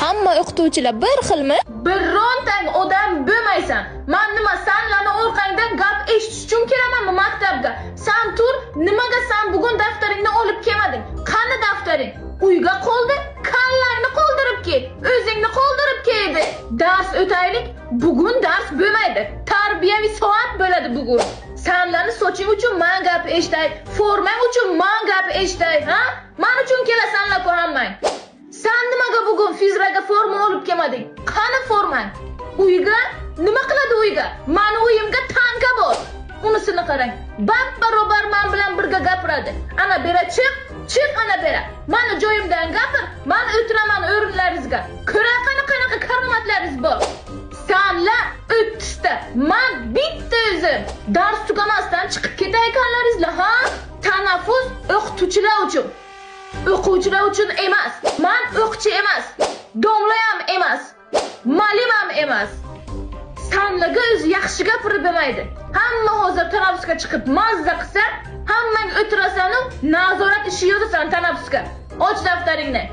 Hamma o'qituvchilar bir xilmi? Birontang odam bo'lmaysan. Men nima senlarni orqangdan gap eshitish uchun kelamanmi maktabga? Sen tur, nimaga sen bugun daftaringni olib kelmading? Qani daftaring? Uyga qoldi. Kallangni qoldirib kel. O'zingni qoldirib keldi. Dars o'taylik. Bugun dars bo'lmaydi. Tarbiyaviy soat bo'ladi bugun. Senlarni soching uchun men gap eshitay, formang uchun men gap eshitay, ha? Men uchun kelasanlar ku hammang. Sen nimaga bugun fizraga forma olib kelmading? Qani formang? Uyga? Nima qiladi uyga? Meni uyimga tanka bor. Unisini qarang. Barobar men bilan birga gapiradi. Ana bera chiq ana bera. Meni joyimdan gapir, men o'tiraman o'rinlaringizga. Ko'ra qanaqa karomatlaringiz bor. Senlar o'ttizta, men bitta o'zim. Dars tugamasdan chiqib ketayotganlaringizlar, ha? Tanaffus o'qituvchilar uchun. O'quvchilar uchun emas. Men o'qchi emas. Domla ham emas. Muallim ham emas. Senlarga o'zi yaxshi gapirib bermaydi. Hamma hozir tanaffusga chiqib mazza qilsa, hammang o'tirasan-u, nazorat ishi yozasan tanaffusga. Och daftaringni.